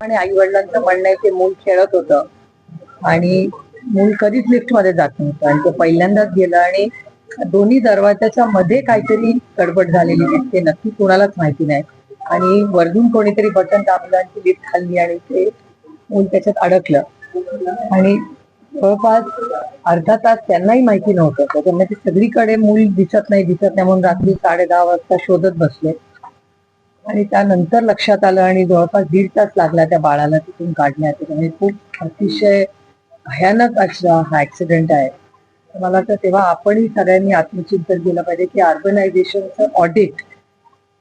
आणि आई वडिलांचं म्हणणं आहे ते मूल खेळत होतं आणि मूल कधीच लिफ्ट मध्ये जात नव्हतं आणि ते पहिल्यांदाच गेलं आणि दोन्ही दरवाजाच्या मध्ये काहीतरी गडबड झालेली दिसते, नक्की कोणालाच माहिती नाही. आणि वरतून कोणीतरी बटन दाबलं आणि ती लिफ्ट खाल्ली आणि ते मूल त्याच्यात अडकलं आणि जवळपास अर्धा तास त्यांनाही माहिती नव्हतं. त्याच्यामुळे ते सगळीकडे मूल दिसत नाही म्हणून रात्री 10:30 वाजता शोधत बसले आणि त्यानंतर लक्षात आलं आणि जवळपास 1.5 तास लागला त्या बाळाला तिथून काढण्यात. त्यामुळे खूप अतिशय भयानक असा हा ऍक्सिडेंट आहे. मला तर तेव्हा आपणही सगळ्यांनी आत्मचिंतन केलं पाहिजे की अर्बनायझेशनचं ऑडिट,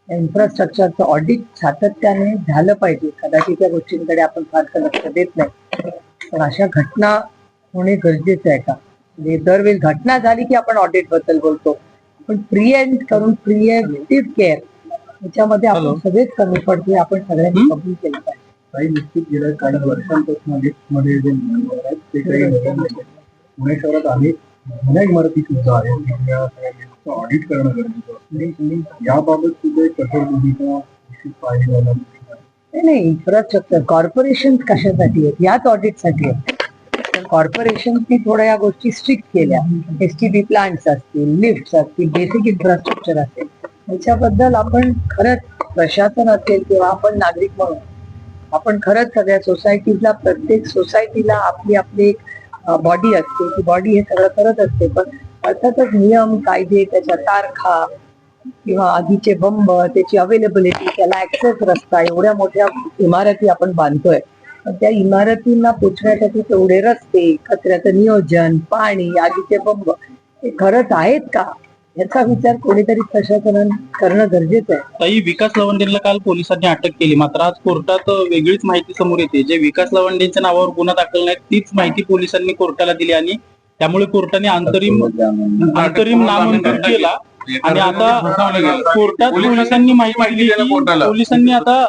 इन्फ्रास्ट्रक्चरचं ऑडिट सातत्याने झालं पाहिजे. कदाचित त्या गोष्टींकडे आपण फारसं लक्ष देत नाही, पण अशा घटना होणे गरजेचं आहे का? म्हणजे दरवेळी घटना झाली की आपण ऑडिट बद्दल बोलतो, पण प्रिएंट करून प्रिएक्टिव्ह केअर याच्यामध्ये आपण सगळेच कमी पडतो. आपण सगळ्यांनी कबूल केलं पाहिजे. काही निश्चित गेल्या काही वर्षांपासून लिफ्टमध्ये जे आहेत ते काही पुणे शहरात अनेक जुन्या इमारती सुद्धा आहेत. ऑडिट करणं गरजेचं असतं. याबाबत सुद्धा कठोर भूमिका निश्चित पाहिजे. नाही, इन्फ्रास्ट्रक्चर कॉर्पोरेशन कशासाठी आहेत? याच ऑडिटसाठी आहेत. तर कॉर्पोरेशननी थोड्या या गोष्टी स्ट्रिक्ट केल्या. एसटीपी प्लांट्स असतील, लिफ्ट असतील, बेसिक इन्फ्रास्ट्रक्चर असेल, याच्याबद्दल आपण खरंच प्रशासन असेल किंवा आपण नागरिक म्हणून आपण खरंच सगळ्या सोसायटीला, प्रत्येक सोसायटीला आपली आपली एक बॉडी असते. ती बॉडी हे सगळं करत असते, पण अर्थातच नियम, कायदे, त्याच्या तारखा किंवा आधीचे बंब, त्याची अवेलेबिलिटी, त्याला ऍक्सेस रस्ता, एवढ्या मोठ्या इमारती आपण बांधतोय, पण त्या इमारतींना पोचण्यासाठी तेवढे रस्ते, कचऱ्याचं नियोजन, पाणी, आगीचे बंब हे खरंच आहेत का, याचा विचार कोणीतरी प्रशासनाने करणं गरजेचं आहे. ताई, विकास लवंडेला काल पोलिसांनी अटक केली, मात्र आज कोर्टात वेगळीच माहिती समोर येते. जे विकास लवंडेच्या नावावर गुन्हा दाखल नाही तीच माहिती पोलिसांनी कोर्टाला दिली आणि त्यामुळे कोर्टाने अंतरिम नामंजूर केला. आणि आता कोर्टात पोलिसांनी माहिती दिली, पोलिसांनी आता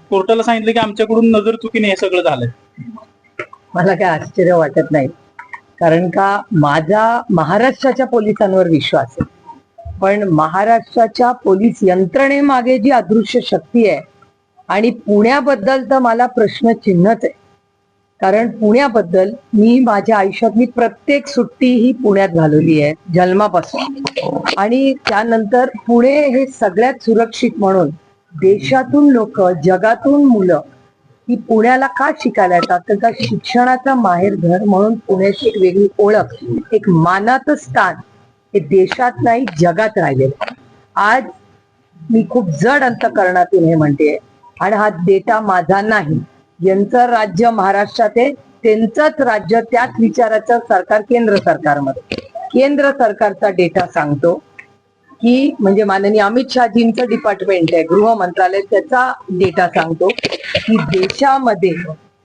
कोर्टाला सांगितलं की आमच्याकडून नजर चुकीने हे सगळं झालंय. मला काय आश्चर्य वाटत नाही, कारण का माझा महाराष्ट्राच्या पोलिसांवर विश्वास आहे, पण महाराष्ट्राच्या पोलीस यंत्रणेमागे जी अदृश्य शक्ती आहे आणि पुण्याबद्दल तर मला प्रश्नचिन्हच आहे. कारण पुण्याबद्दल मी माझ्या आयुष्यात प्रत्येक सुट्टी ही पुण्यात घालवली आहे जन्मापासून, आणि त्यानंतर पुणे हे सगळ्यात सुरक्षित म्हणून देशातून लोक, जगातून मुलं ही पुण्याला का शिकायला येतात, तर का शिक्षणाचं माहेरघर म्हणून पुण्याची एक वेगळी ओळख, एक मानाचं स्थान हे देशात नाही जगात राहिलेलं. आज मी खूप जड अंतकरणातून हे म्हणते, आणि हा डेटा माझा नाही, यांचं राज्य महाराष्ट्रात आहे, त्यांचंच राज्य त्याच विचाराचं सरकार केंद्र सरकारमध्ये. केंद्र सरकारचा डेटा सांगतो की म्हणजे माननीय अमित शहाजींचं डिपार्टमेंट आहे गृह मंत्रालय, त्याचा डेटा सांगतो की देशामध्ये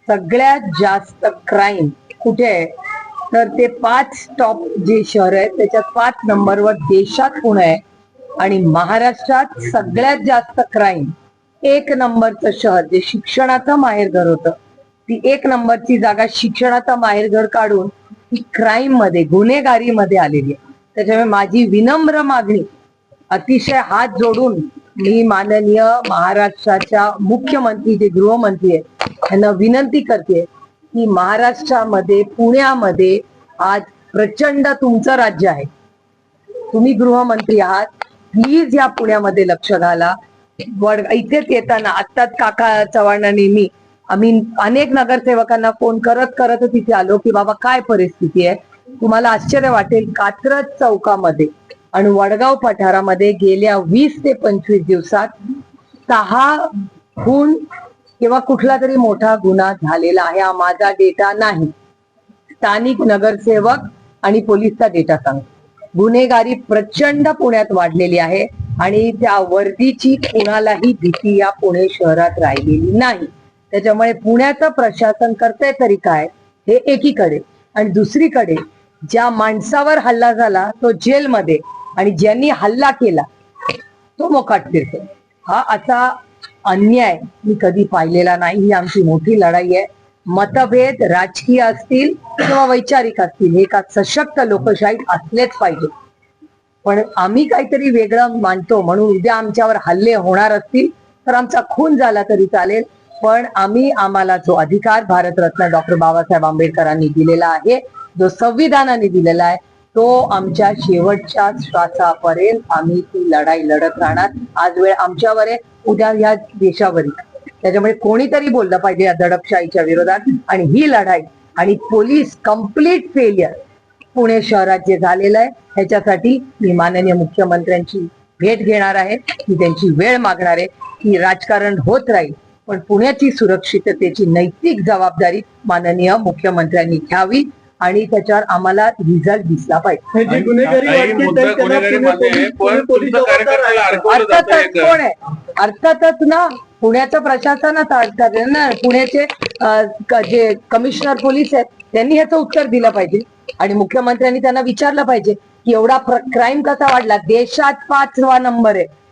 सगळ्यात जास्त क्राईम कुठे आहे, तर ते 5 टॉप जे शहर आहेत त्याच्यात 5 नंबरवर देशात पुणे आहे. आणि महाराष्ट्रात सगळ्यात जास्त क्राईम 1 नंबरचं शहर जे शिक्षणाचं माहेरघर होतं, ती 1 नंबरची जागा शिक्षणाचं माहेरघर काढून ती क्राईम मध्ये, गुन्हेगारीमध्ये आलेली आहे. त्याच्यामुळे माझी विनम्र मागणी, अतिशय हात जोडून मी माननीय महाराष्ट्राच्या मुख्यमंत्री जे गृहमंत्री आहेत त्यांना विनंती करते की महाराष्ट्रामध्ये, पुण्यामध्ये आज प्रचंड तुमचं राज्य आहे, तुम्ही गृहमंत्री आहात, प्लीज या पुण्यामध्ये लक्ष घाला. इथेच येताना आत्ताच काका चव्हाणांनी आम्ही अनेक नगरसेवकांना फोन करत तिथे आलो की बाबा काय परिस्थिती आहे. तुम्हाला आश्चर्य वाटेल, कात्रज चौकामध्ये आणि वडगाव पठारामध्ये गेल्या 20 ते 25 दिवसात 6 खून किंवा कुठला तरी मोठा गुन्हा झालेला आहे. हा माझा डेटा नाही, स्थानिक नगरसेवक आणि पोलीसचा डेटा सांगतो. गुन्हेगारी प्रचंड पुण्यात वाढलेली आहे आणि त्या वर्दीची कुणालाही भीती या पुणे शहरात राहिलेली नाही. त्याच्यामुळे पुण्याचं प्रशासन करतंय तरी काय, हे एकीकडे, आणि दुसरीकडे ज्या माणसावर हल्ला झाला तो जेलमध्ये आणि ज्यांनी हल्ला केला तो मोकाट फिरतो. हा असा अन्याय मी कधी पाहिलेला नाही. ही आमची मोठी लढाई आहे. मतभेद राजकीय असतील किंवा वैचारिक असतील, हे का सशक्त लोकशाहीत असलेच पाहिजे, पण आम्ही काहीतरी वेगळं मानतो म्हणून उद्या आमच्यावर हल्ले होणार असतील तर आमचा खून झाला तरी चालेल, पण आम्हाला जो अधिकार भारतरत्न डॉक्टर बाबासाहेब आंबेडकरांनी दिलेला आहे, जो संविधानाने दिलेला आहे, तो आमच्या शेवटच्या श्वासापर्यंत आम्ही ती लढाई लढत राहणार. आज वेळ आमच्यावर आहे, उद्या या देशावर आहे. त्याच्यामुळे कोणीतरी बोललं पाहिजे या दडपशाहीच्या विरोधात. आणि ही लढाई आणि पोलीस कम्प्लीट फेलियर पुणे शहरात जे झालेलं आहे, ह्याच्यासाठी मी माननीय मुख्यमंत्र्यांची भेट घेणार आहे, मी त्यांची वेळ मागणार आहे की राजकारण होत राहील, पण पुण्याची सुरक्षिततेची नैतिक जबाबदारी माननीय मुख्यमंत्र्यांनी घ्यावी आणि त्याच्यावर आम्हाला रिझल्ट दिसला पाहिजे. अर्थातच कोण आहे, अर्थातच ना पुण्याचं प्रशासनात अर्थात ना, पुण्याचे जे कमिशनर पोलीस आहेत त्यांनी ह्याचं उत्तर दिलं पाहिजे आणि मुख्यमंत्र्यांनी त्यांना विचारलं पाहिजे की एवढा क्राईम कसा वाढला. देशात 5वा नंबर आहे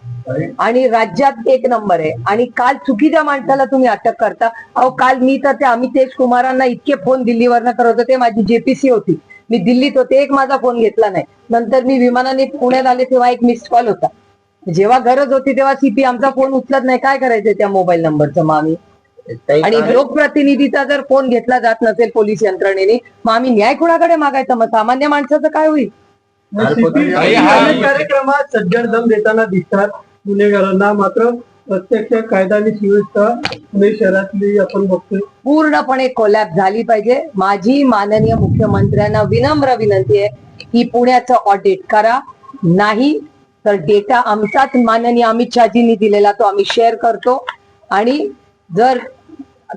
आणि राज्यात 1 नंबर आहे आणि काल चुकीच्या माणसाला तुम्ही अटक करता. अहो काल मी तर त्या अमितेश कुमारांना इतके फोन दिल्लीवरनं करत होते, माझी जेपीसी होती, मी दिल्लीत होते, एक माझा फोन घेतला नाही. नंतर मी विमानाने पुण्यात आले तेव्हा एक मिस्ड कॉल होता. जेव्हा गरज होती तेव्हा सीपी आमचा फोन उचलत नाही, काय करायचं त्या मोबाईल नंबरचं मग आम्ही. आणि लोकप्रतिनिधीचा जर फोन घेतला जात नसेल पोलीस यंत्रणेने, मग आम्ही न्याय कुणाकडे मागायचा? मग सामान्य माणसाचं काय होईल? कार्यक्रमात सज्जड दम देताना दिसतात गुन्हेगारांना, मात्र प्रत्यक्ष कायदा आणि सुव्यवस्था पुणे शहरातली आपण बघतोय पूर्णपणे कोलॅप्स झाली पाहिजे. माझी माननीय मुख्यमंत्र्यांना विनम्र विनंती आहे की पुण्याचं ऑडिट करा. नाही तर डेटा आमचाच माननीय अमित शहाजींनी दिलेला तो आम्ही शेअर करतो आणि जर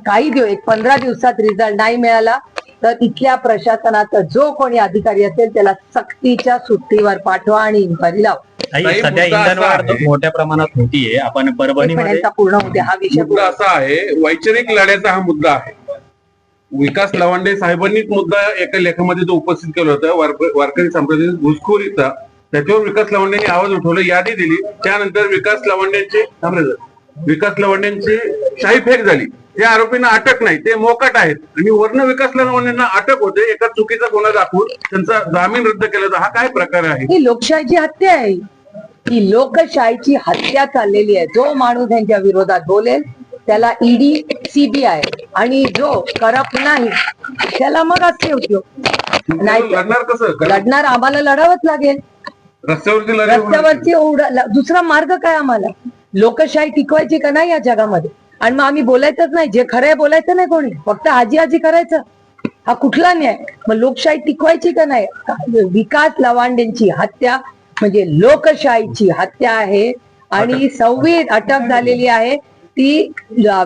काही 15 दिवसात रिझल्ट नाही मिळाला तर इथल्या प्रशासनाचा जो कोणी अधिकारी असेल त्याला सक्तीच्या सुट्टीवर पाठवा आणि इन्क्वायरी लावा. सध्या इंधनवाढ मोठ्या प्रमाणात होतीये. आपण परभणीमध्ये पूर्ण होते हा विषय मुद्दा असा आहे, वैचारिक लढ्याचा हा मुद्दा आहे. विकास लवांडे साहेबांनीच मुद्दा एका लेखामध्ये जो उपस्थित केला होता वारकरी संप्रदायातील घुसखोरीचा, त्याच्यावर विकास लवांडेंनी आवाज उठवला, यादी दिली. त्यानंतर विकास लवांडेंची शाही फेक झाली. त्या आरोपींना अटक नाही, ते मोकाट आहेत आणि वर्ण विकास लवांडेंना अटक होते. एका चुकीचा गुन्हा दाखवून त्यांचा जामीन रद्द केला जातो. हा काय प्रकार आहे? ही लोकशाहीची हत्या आहे. ही लोकशाहीची हत्या चाललेली आहे. जो माणूस त्यांच्या विरोधात बोलेल त्याला ईडी सीबीआय आणि जो करप्ट नाही त्याला मग असते उद्योग नाही. लढणार कसं? लढणार आम्हाला लढावंच लागेल. रस्त्यावरची दुसरा मार्ग काय? आम्हाला लोकशाही टिकवायची का नाही या जगामध्ये? आणि मग आम्ही बोलायचंच नाही, जे खरंय बोलायचं नाही, कोणी फक्त आजी आजी करायचं, हा कुठला न्याय? मग लोकशाही टिकवायची का नाही? विकास लवांडेंची हत्या म्हणजे लोकशाहीची हत्या आहे आणि 26 अटक झालेली आहे. ती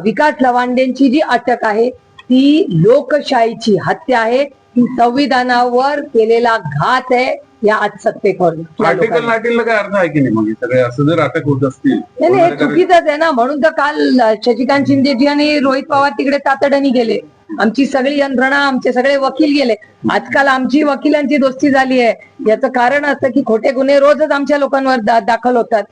विकास लवांडेंची जी अटक आहे ती लोकशाहीची हत्या आहे. ती संविधानावर केलेला घात आहे. या आज सत्तेवर आर्टिकल 19 काय अर्थ आहे की नाही? मग सगळे असं जर अटक होत असतील नाही, हे चुकीचंच आहे ना. म्हणून तर काल शशिकांत शिंदेजी आणि रोहित पवार तिकडे तातडीने गेले. आमची सगळी यंत्रणा, आमचे सगळे वकील गेले. आजकाल आमची वकिलांची दोस्ती झाली आहे. याचं कारण असं की खोटे गुन्हे रोजच आमच्या लोकांवर दाखल होतात.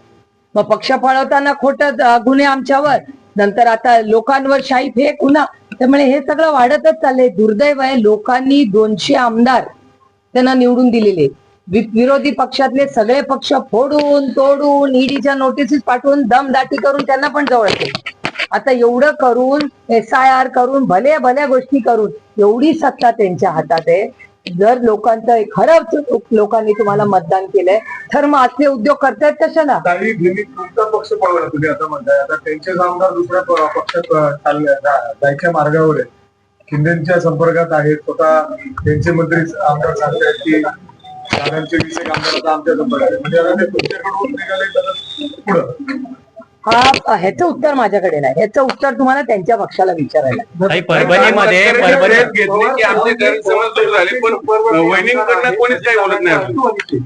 मग पक्ष पळवताना खोटे गुन्हे आमच्यावर, नंतर आता लोकांवर शाही फेक गुन्हा. त्यामुळे हे सगळं वाढतच चाललंय. दुर्दैव आहे, लोकांनी 200 आमदार त्यांना निवडून दिलेले. विरोधी पक्षातले सगळे पक्ष फोडून तोडून ईडीच्या नोटिसेस पाठवून दमदाटी करून त्यांना पण जवळ केलं. आता एवढं करून SIR करून भल्या भल्या गोष्टी करून एवढी सत्ता त्यांच्या हातात आहे. जर लोकांचं खरंच लोकांनी तुम्हाला मतदान केलंय तर मग असले उद्योग करतायत कशाला? तुमचा पक्ष पळवला तुम्ही आता म्हणताय, आता त्यांचे आमदार दुसऱ्या पक्षात जायच्या मार्गावर आहेत, शिंदेच्या संपर्कात आहेत. स्वतः त्यांचे मंत्री आमदार सांगतायत की दादांचे 20 आमदार आता आमच्या संपर्कात आहेत. म्हणजे आता ते तुमच्याकडून निघाले तर पुढं ह्याचं उत्तर माझ्याकडे नाही. ह्याचं उत्तर तुम्हाला त्यांच्या पक्षाला विचारायला. परभणीमध्ये घेतले की आमचे गैरसमज दूर झाले, पण वैनिकांना कोणीच काही बोलत नाही.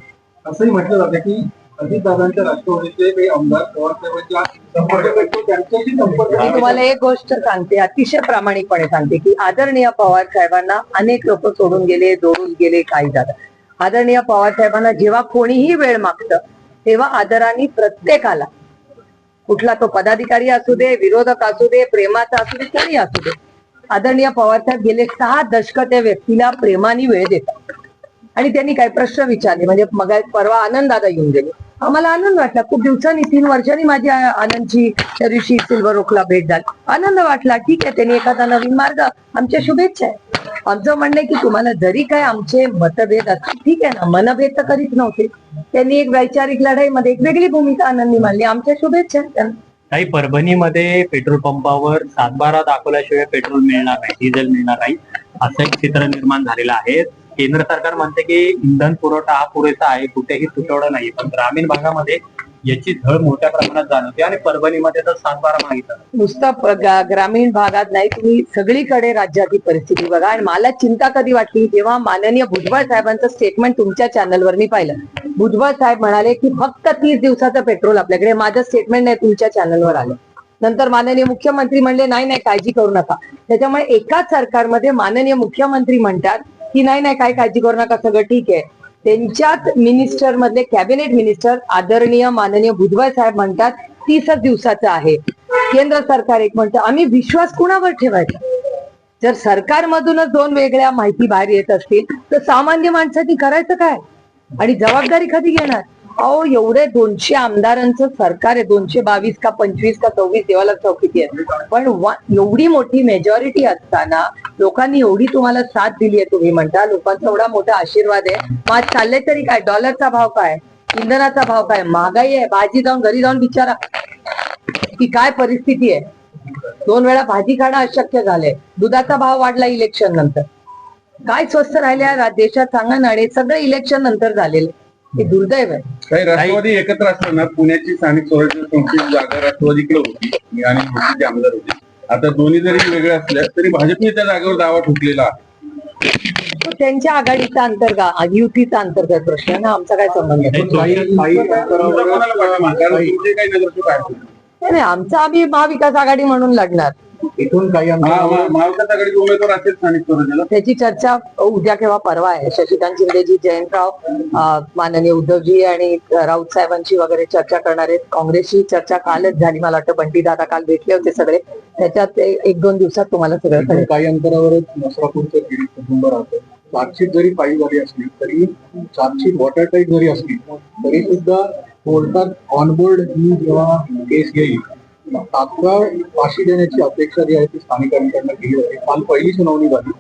असंही म्हटलं जातं की अजितदादांच्या राष्ट्रवादीचे काही आमदार पवारसाहेबांच्या संपर्कात त्यांच्याशी संपर्क. मी तुम्हाला एक गोष्ट सांगते, अतिशय प्रामाणिकपणे सांगते की आदरणीय पवार साहेबांना अनेक लोक सोडून गेले, दोडून गेले, काही झालं. आदरणीय पवार साहेबांना जेव्हा कोणीही वेळ मागतं तेव्हा आदराने प्रत्येकाला, कुठला तो पदाधिकारी असू दे, विरोधक असू दे, प्रेमाचा असू दे, कोणी असू दे, आदरणीय पवार साहेब गेले 6 दशक त्या व्यक्तीला प्रेमाने वेळ देतात. आणि त्यांनी काही प्रश्न विचारले. म्हणजे मग परवा आनंद दादा येऊन गेले. आम्हाला आनंद वाटला. खूप दिवसांनी 3 वर्षांनी माझी आनंदची त्या दिवशी सिल्वर ओकला भेट झाली. आनंद वाटला. ठीक आहे, त्यांनी एखादा नवीन मार्ग, आमच्या शुभेच्छा आहे. आमचं म्हणणं आहे की तुम्हाला जरी काय आमचे मतभेद असतील, ठीक आहे ना, मनभेद तर करीत नव्हते. त्यांनी एक वैचारिक लढाईमध्ये एक वेगळी भूमिका आनंदी मांडली. आमच्या शुभेच्छा आहेत त्यांना. काही परभणीमध्ये पेट्रोल पंपावर 7/12 दाखवल्याशिवाय पेट्रोल मिळणार नाही, डिझेल मिळणार नाही, असं एक चित्र निर्माण झालेलं आहे. केंद्र सरकार म्हणते की इंधन पुरवठा हा पुरेसा आहे, कुठेही तुटवडा नाही, पण ग्रामीण भागामध्ये याची झळ मोठ्या प्रमाणात जाणवते आणि परभणीमध्ये तर 7/12 मागितलं. नुसतं ग्रामीण भागात नाही, तुम्ही सगळीकडे राज्याची परिस्थिती बघा. आणि मला चिंता कधी वाटली जेव्हा माननीय भुजबळ साहेबांचं स्टेटमेंट तुमच्या चॅनलवर मी पाहिलं. भुजबळ साहेब म्हणाले की फक्त 30 दिवसाचं पेट्रोल आपल्याकडे. माझं स्टेटमेंट नाही तुमच्या चॅनलवर आलं. नंतर माननीय मुख्यमंत्री म्हणले नाही नाही काळजी करू नका. त्याच्यामुळे एकाच सरकारमध्ये माननीय मुख्यमंत्री म्हणतात की नाही नाही काय काळजी करू नका, सगळं ठीक आहे. त्यांच्याच मिनिस्टर मधले कॅबिनेट मिनिस्टर आदरणीय माननीय भुजबळ साहेब म्हणतात 30 दिवसाचं आहे. केंद्र सरकार एक म्हणतं. आम्ही विश्वास कुणावर ठेवायचा? जर सरकारमधूनच 2 वेगळ्या माहिती बाहेर येत असतील तर सामान्य माणसांनी करायचं काय आणि जबाबदारी कधी घेणार? अहो, एवढे 200 आमदारांचं सरकार आहे. 222 का 25 का 26 देवाला चौकीती आहे. पण एवढी मोठी मेजॉरिटी असताना लोकांनी एवढी तुम्हाला साथ दिली आहे. तुम्ही म्हणता लोकांचा एवढा मोठा आशीर्वाद आहे. मग चाललंय तरी काय? डॉलरचा भाव काय, इंधनाचा भाव काय, महागाई आहे. भाजी जाऊन घरी जाऊन विचारा की काय परिस्थिती आहे. 2 वेळा भाजी खाणं अशक्य झालंय. दुधाचा भाव वाढला इलेक्शन नंतर. काय स्वस्त राहिल्या देशात सांगा ना. आणि सगळं इलेक्शन नंतर झालेलं. हे दुर्दैव आहे. काही राष्ट्रवादी एकत्र असताना पुण्याची स्थानिक स्वराज्य संस्थेची जागा राष्ट्रवादीकडे होती आणि युतीचे आमदार होते. आता दोन्ही जरी वेगळे असल्या तरी भाजपने त्या जागेवर दावा ठोकलेला आहे. तो त्यांच्या आघाडीचा अंतर्गत युतीचा अंतर्गत प्रश्न ना, आमचा काय संबंध आहे? तुमचे काही नगरसेवक आहेत? नाही, आमचा आम्ही महाविकास आघाडी म्हणून लढणार. इथून काही महाविकास आघाडीचे उमेदवार असेल स्थानिक स्वराज्याला? त्याची चर्चा उद्या किंवा परवा आहे. शशिकांत शिंदेजी, जयंतराव, माननीय उद्धवजी आणि राऊत साहेबांची वगैरे चर्चा करणार आहेत. काँग्रेसची चर्चा कालच झाली. मला वाटतं बंटी दादा काल भेटले होते सगळे. त्याच्यात 1-2 दिवसात तुम्हाला सगळं कळेल. काही अंतरावरच नसरापूरचं पीडित कुटुंब राहतं. चार्जशीट जरी फाईल झाली असली तरी, चार्जशीट वॉटर टाईट जरी असली तरी सुद्धा कोर्टात ऑनबोर्ड ही जेव्हा केस घेईल तात्काळ फाशी देण्याची अपेक्षा जी आहे ती स्थानिकांकडनं केली होती. काल पहिली सुनावणी झाली.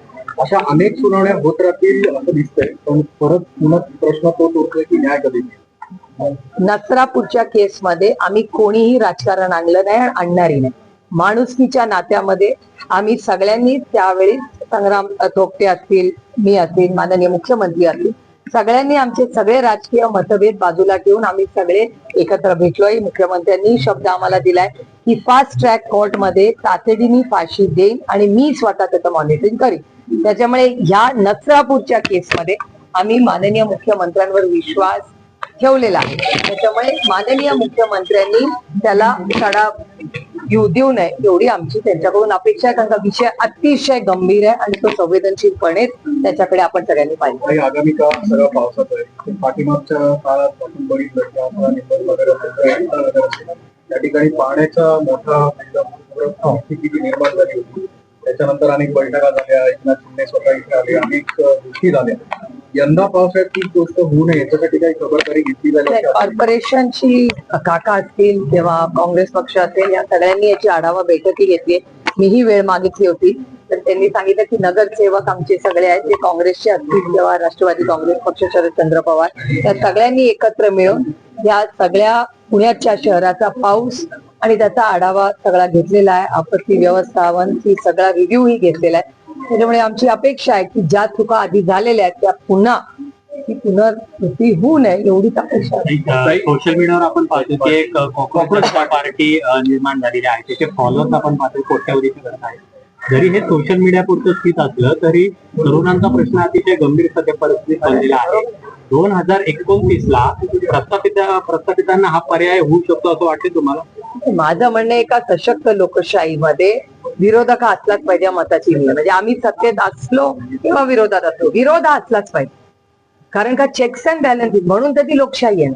अशा अनेक सुनावण्या होत राहतील असं दिसतंय. पण परत पुन्हा प्रश्न तोच उरतोय की न्याय कधी मिळेल. नसरापूरच्या केसमध्ये आम्ही कोणीही राजकारण आणलं नाही आणि आणणारही नाही. माणुसकीच्या नात्यामध्ये आम्ही सगळ्यांनी त्यावेळी, संग्राम थोपटे असतील, मी असतील, माननीय मुख्यमंत्री असतील, सगळ्यांनी आमचे सगळे राजकीय मतभेद बाजूला ठेवून आम्ही सगळे एकत्र भेटलोय. मुख्यमंत्र्यांनी शब्द आम्हाला दिलाय की फास्ट ट्रॅक कोर्टमध्ये तातडीने फाशी देईन आणि मी स्वतः त्याचं मॉनिटरिंग करीन. त्याच्यामुळे ह्या नसरापूरच्या केसमध्ये आम्ही माननीय मुख्यमंत्र्यांवर विश्वास ठेवलेला आहे. त्याच्यामुळे माननीय मुख्यमंत्र्यांनी त्याला तडा देऊ नये एवढी आमची त्यांच्याकडून अपेक्षा आहे. कारण का विषय अतिशय गंभीर आहे आणि तो संवेदनशीलपणे त्याच्याकडे आपण सगळ्यांनी पाहिजे. आगामी काळ सगळा पावसाचा आहे. पाठीमागच्या काळात आपण बघितलं की त्या ठिकाणी पाण्याचा मोठा स्थिती निर्माण झाली होती. त्याच्यानंतर अनेक बैठका झाल्या. एकनाथ शिंदे स्वतः इथे आले. अनेक गोष्टी झाल्या. यंदा पावसाळ्यात ती गोष्ट होऊ नये याच्यासाठी काही खबरदारी घेतली जाईल? कॉर्पोरेशनची काका असतील किंवा काँग्रेस पक्ष असेल, या सगळ्यांनी याची आढावा बैठकी घेतली. मीही वेळ मागितली होती तर त्यांनी सांगितलं की नगरसेवक आमचे सगळे आहेत, ते काँग्रेसचे असतील किंवा राष्ट्रवादी काँग्रेस पक्ष, शरदचंद्र पवार, या सगळ्यांनी एकत्र मिळून या सगळ्या पुण्याच्या शहराचा पाऊस आणि त्याचा आढावा सगळा घेतलेला आहे. आपत्ती व्यवस्थापन ही सगळा रिव्ह्यू ही घेतलेला आहे. त्याच्यामुळे आमची अपेक्षा आहे की ज्या चुका आधी झालेल्या आहेत त्या पुन्हा ती पुनरावृत्ती होऊ नये एवढीच अपेक्षा आहे. सोशल मीडियावर आपण पाहतो की एक कॉकरोच पार्टी निर्माण झालेली आहे. त्याचे फॉलोअर्स आपण पाहतो कोट्यावधीचे करत आहेत. जरी हे सोशल मीडिया पुरतं स्थित असलं तरी तरुणांचा प्रश्न अतिशय गंभीर सध्या परिस्थितीत बनलेला आहे. 2029ला प्रस्थापितांना हा पर्याय होऊ शकतो असं वाटते तुम्हाला? माझं म्हणणं एका सशक्त लोकशाहीमध्ये विरोधक हा असलाच पाहिजे मताची. म्हणजे आम्ही सत्तेत असलो किंवा विरोधात असलो, विरोध हा असलाच पाहिजे. कारण का चेक्स अँड बॅलन्सेस म्हणून तर ती लोकशाही आहे.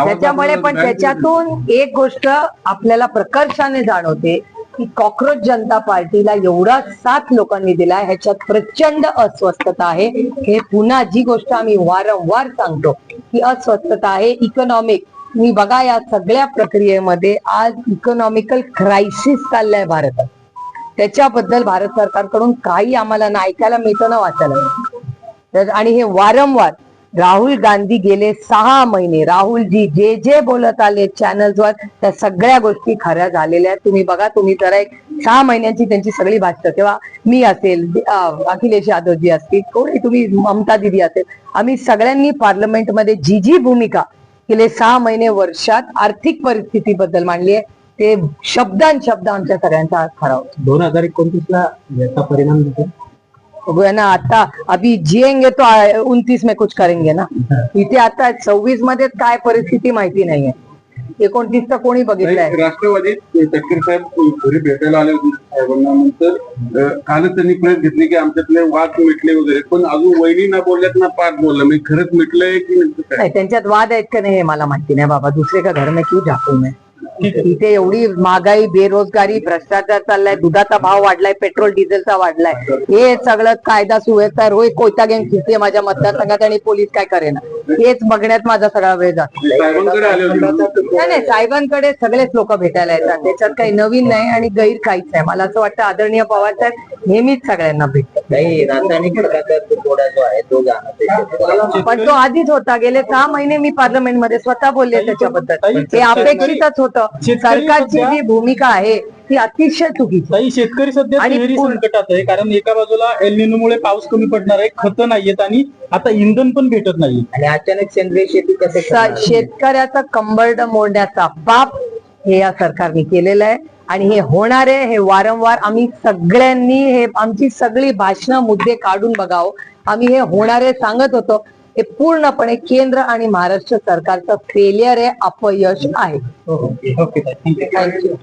त्याच्यामुळे पण त्याच्यातून एक गोष्ट आपल्याला प्रकर्षाने जाणवते की कॉक्रोच जनता पार्टीला एवढा साथ लोकांनी दिला, ह्याच्यात प्रचंड अस्वस्थता आहे. हे पुन्हा जी गोष्ट आम्ही वारंवार सांगतो की अस्वस्थता आहे इकॉनॉमिक. मी बघा या सगळ्या प्रक्रियेमध्ये आज इकॉनॉमिकल क्रायसिस चाललाय भारतात. त्याच्याबद्दल भारत सरकारकडून काही आम्हाला ना ऐकायला मिळतं ना वाचायला मिळतं. आणि हे वारंवार राहुल गांधी गेले 6 महिने राहुलजी जे बोलत आले चॅनल्सवर त्या सगळ्या गोष्टी खऱ्या झालेल्या आहेत. तुम्ही बघा, तुम्ही जरा एक 6 महिन्यांची त्यांची सगळी भाषणं, तेव्हा मी असेल, अखिलेश यादवजी असतील, कोणी तुम्ही, ममता दिदी असेल, आम्ही सगळ्यांनी पार्लमेंटमध्ये जी भूमिका गेले 6 महिने वर्षात आर्थिक परिस्थितीबद्दल मांडली आहे ते शब्द आमच्या सगळ्यांचा खरा होता. 2029ला याचा परिणाम दिसेल. बघूया ना, आता अभी जिएंगे तो 29 में कुछ करेंगे ना. इथे आता 26 मध्ये काय परिस्थिती माहिती नाहीये. 29 तर कोणी बघितलंय. राष्ट्रवादी तटकरे साहेब घरी भेटायला आले होते साहेबांना. नंतर कालच त्यांनी प्रेस घेतली की आमच्यातले वाद मिटले वगैरे, पण अजून वहिनी ना बोलल्यात ना पाठ बोलला. मी खरंच मिटलंय की काय? नाही, त्यांच्यात वाद आहेत का नाही हे मला माहिती नाही बाबा. दुसरे का घर में क्यों झाकू मैं. इथे एवढी महागाई, बेरोजगारी, भ्रष्टाचार चाललाय, दुधाचा भाव वाढलाय, पेट्रोल डिझेलचा वाढलाय, हे सगळं कायदा सुव्यवस्था रोज कोयता घेऊन फिरते माझ्या मतदारसंघात आणि पोलीस काय करेना, हेच बघण्यात माझा सगळा वेळ जातो. साहेबांकडे आले होते. नाही, साहेबांकडे सगळेच लोक भेटायला येतात, त्याच्यात काही नवीन नाही आणि गैर काहीच नाही. मला असं वाटतं आदरणीय पवार साहेब नेहमीच सगळ्यांना भेटतात. काही रासायनिक प्रकारचा थोडा जो आहे तो जाणवतो. पण तो आधीच होता. गेले 6 महिने मी पार्लमेंटमध्ये स्वतः बोलले त्याच्याबद्दल. हे अपेक्षितच होतं. सरकारची जी भूमिका आहे ती अतिशय चुकीची. ताई, शेतकरी सध्या आणि तिहेरी संकटात आहे, कारण एका बाजूला एल निनोमुळे पाऊस कमी पडणार आहे, खतं नाहीयेत आणि आता इंधन पण भेटत नाही. आणि अचानक सेंद्रिय शेती कसे करणार? शेतकऱ्याचा कंबरड मोडण्याचा पाप हे या सरकारने केलेलं आहे आणि हे होणार आहे. हे वारंवार आम्ही सगळ्यांनी हे आमची सगळी भाषणं मुद्दे काढून बघावं. आम्ही हे होणारे सांगत होतो. हे पूर्णपणे केंद्र आणि महाराष्ट्र सरकारचं फेलियर आहे, अपयश आहे. Okay, thank you.